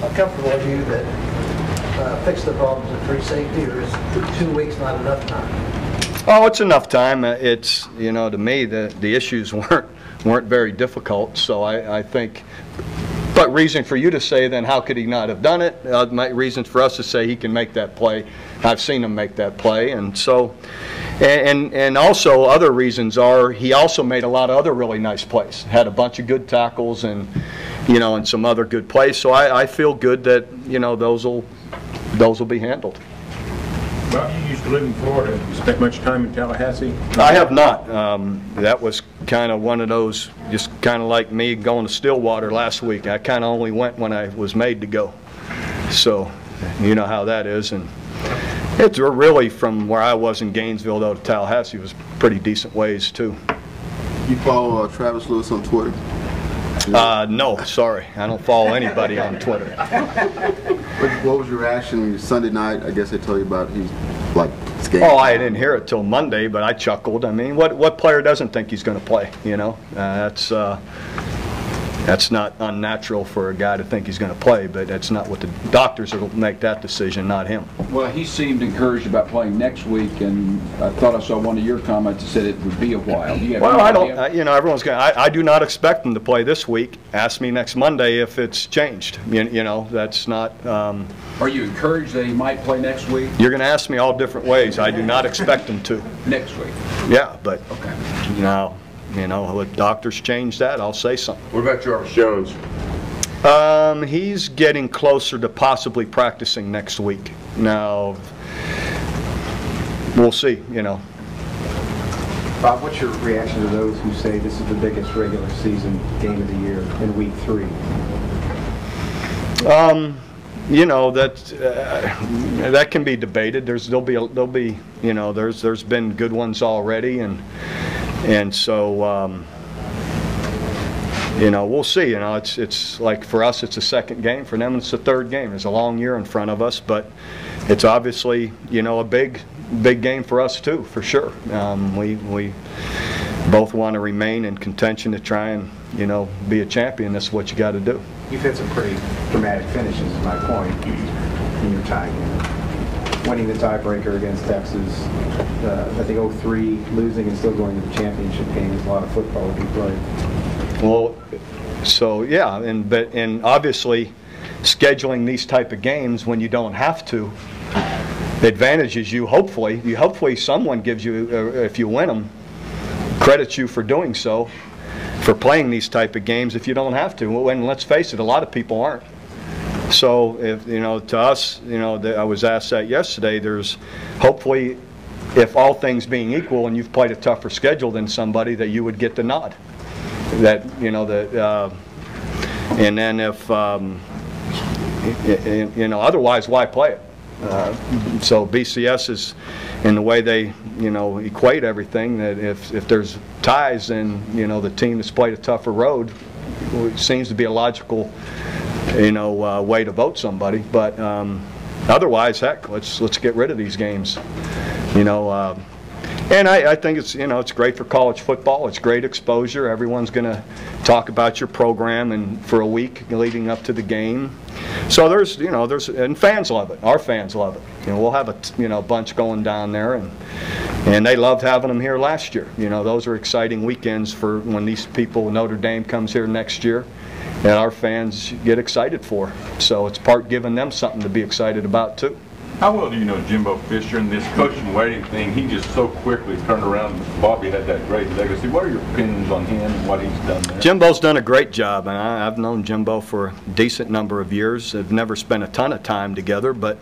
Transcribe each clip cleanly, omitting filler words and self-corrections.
How comfortable are you that fix the problems at free safety, or is 2 weeks not enough time? Oh, it's enough time. It's, you know, to me, the issues weren't very difficult, so I think. But reason for you to say, then, how could he not have done it? Reasons for us to say he can make that play. I've seen him make that play, and so, and also other reasons are he also made a lot of other really nice plays. Had a bunch of good tackles, and you know, and some other good plays. So I feel good that, you know, those will be handled. Well, you used to live in Florida. You spent much time in Tallahassee? I have not. That was kind of one of those, just kind of like me going to Stillwater last week. I kind of only went when I was made to go. So, you know how that is. And it's really, from where I was in Gainesville, though, to Tallahassee was pretty decent ways, too. You follow Travis Lewis on Twitter? No, sorry. I don't follow anybody on Twitter. What was your reaction Sunday night? I guess they told you about he's like skating. Oh, I didn't hear it till Monday, but I chuckled. I mean, what player doesn't think he's going to play? You know, that's not unnatural for a guy to think he's going to play, but that's not what the doctors will make that decision, not him. Well, he seemed encouraged about playing next week, and I thought I saw one of your comments that said it would be a while. Well, I don't. You know, everyone's going. I do not expect him to play this week. Ask me next Monday if it's changed. You know, that's not. Are you encouraged that he might play next week? You're going to ask me all different ways. I do not expect him to. Next week. Yeah, but okay. Now, you know, if doctors change that, I'll say something. What about Jarvis Jones? He's getting closer to possibly practicing next week. Now, we'll see, you know. Bob, what's your reaction to those who say this is the biggest regular season game of the year in week 3? You know, that can be debated. There'll be you know, there's been good ones already, and so you know, we'll see. You know, it's like for us it's a second game, for them it's a third game. There's a long year in front of us, but it's obviously, you know, a big game for us too, for sure. We both want to remain in contention to try and, you know, be a champion. That's what you got to do. You've had some pretty dramatic finishes, is my point, in your time here. Winning the tiebreaker against Texas, I think 0-3, losing and still going to the championship game is a lot of football to be played. Well, so yeah, and obviously scheduling these type of games when you don't have to advantages you. Hopefully someone gives you, if you win them, credits you for doing so, for playing these type of games if you don't have to. And let's face it, a lot of people aren't. So, if, you know, to us, you know, I was asked that yesterday, there's hopefully, if all things being equal and you've played a tougher schedule than somebody, that you would get the nod. That, you know, that, and then if, you know, otherwise, why play it? So BCS is, in the way they, you know, equate everything, that if there's ties, then, you know, the team that's played a tougher road seems to be a logical, you know, way to vote somebody. But otherwise, heck, let's get rid of these games, you know. And I think it's, you know, it's great for college football. It's great exposure. Everyone's going to talk about your program and for a week leading up to the game. So there's, you know, and fans love it. Our fans love it. You know, we'll have a, you know, bunch going down there, and they loved having them here last year. You know, those are exciting weekends for when these people, Notre Dame comes here next year, that our fans get excited for. So it's part giving them something to be excited about too. How well do you know Jimbo Fisher and this coaching waiting thing? He just so quickly turned around. Bobby had that great legacy. What are your opinions on him and what he's done there? Jimbo's done a great job, and I've known Jimbo for a decent number of years. I've never spent a ton of time together, but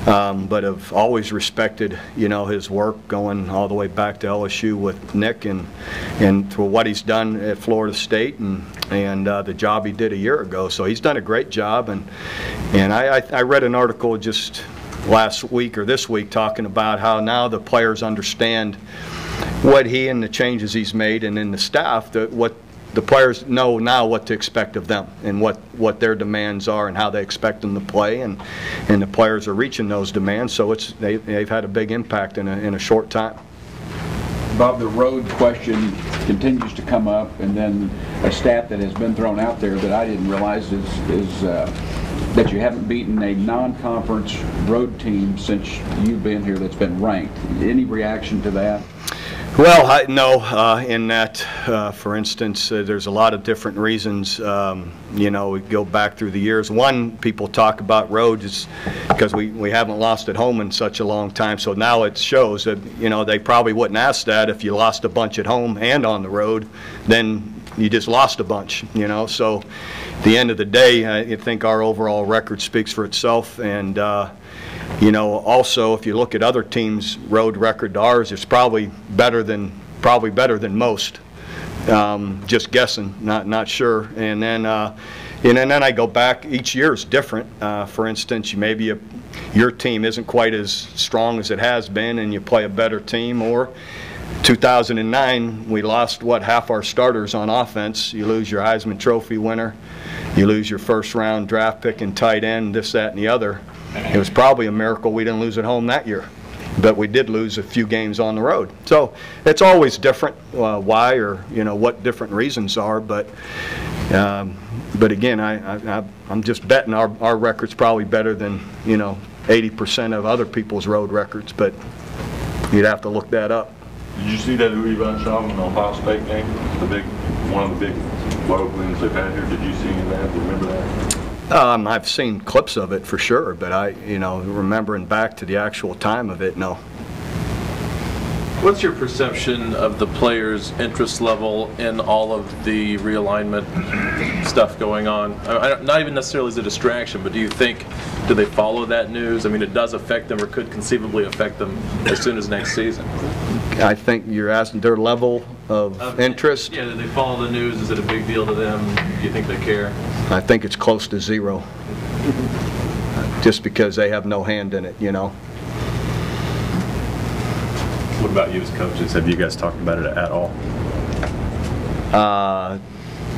have always respected, you know, his work, going all the way back to LSU with Nick, and for what he's done at Florida State, and the job he did a year ago. So he's done a great job, and I read an article just last week or this week talking about how now the players understand what he and the changes he's made, and in the staff, what the players know now what to expect of them and what their demands are and how they expect them to play, and the players are reaching those demands. So they've had a big impact in a short time. Bob, the road question continues to come up, and then a stat that has been thrown out there that I didn't realize is that you haven't beaten a non-conference road team since you've been here that's been ranked. Any reaction to that? Well, no, in that, for instance, there's a lot of different reasons. You know, we go back through the years. One, people talk about roads is because we haven't lost at home in such a long time, so now it shows that, you know, they probably wouldn't ask that if you lost a bunch at home and on the road, then you just lost a bunch, you know. So at the end of the day, I think our overall record speaks for itself, and you know, also, if you look at other teams' road record to ours, it's probably better than most. Just guessing, not sure. And then I go back. Each year is different. For instance, your team isn't quite as strong as it has been, and you play a better team. Or 2009, we lost half our starters on offense. You lose your Heisman Trophy winner. You lose your first-round draft pick and tight end. This, that, and the other. It was probably a miracle we didn't lose at home that year, but we did lose a few games on the road. So it's always different why, or you know, what different reasons are. But again, I'm just betting our record's probably better than, you know, 80% of other people's road records. But you'd have to look that up. Did you see that Louis Van Schaven in the Ohio State game? One of the big road wins they've had here. Did you see any of that? Do you remember that? I've seen clips of it for sure, but you know, remembering back to the actual time of it, no. What's your perception of the players' interest level in all of the realignment stuff going on? Not even necessarily as a distraction, but do they follow that news? I mean, it does affect them, or could conceivably affect them as soon as next season. I think you're asking their level of interest. Yeah, do they follow the news? Is it a big deal to them? Do you think they care? I think it's close to zero, just because they have no hand in it, you know. What about you as coaches? Have you guys talked about it at all?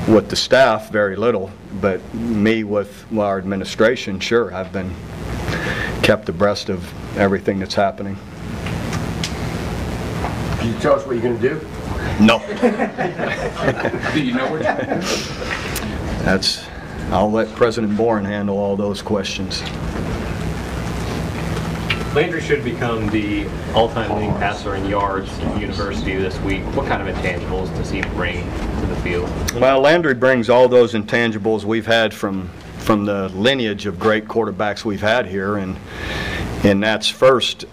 With the staff, very little, but me with our administration, sure, I've been kept abreast of everything that's happening. Can you tell us what you're going to do? No. Do you know what you're doing? I'll let President Boren handle all those questions. Landry should become the all-time leading passer in yards at the university this week. What kind of intangibles does he bring to the field? Well, Landry brings all those intangibles we've had from the lineage of great quarterbacks we've had here, and that's first,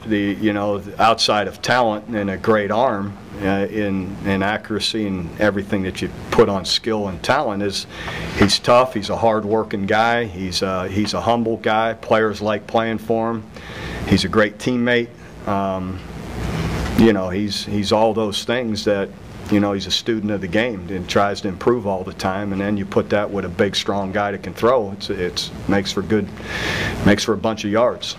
outside of talent and a great arm in accuracy and everything that you put on skill and talent, is he's tough, he's a hard-working guy, he's a humble guy, players like playing for him. He's a great teammate. He's all those things that, he's a student of the game and tries to improve all the time. And then you put that with a big, strong guy that can throw. It makes for a bunch of yards.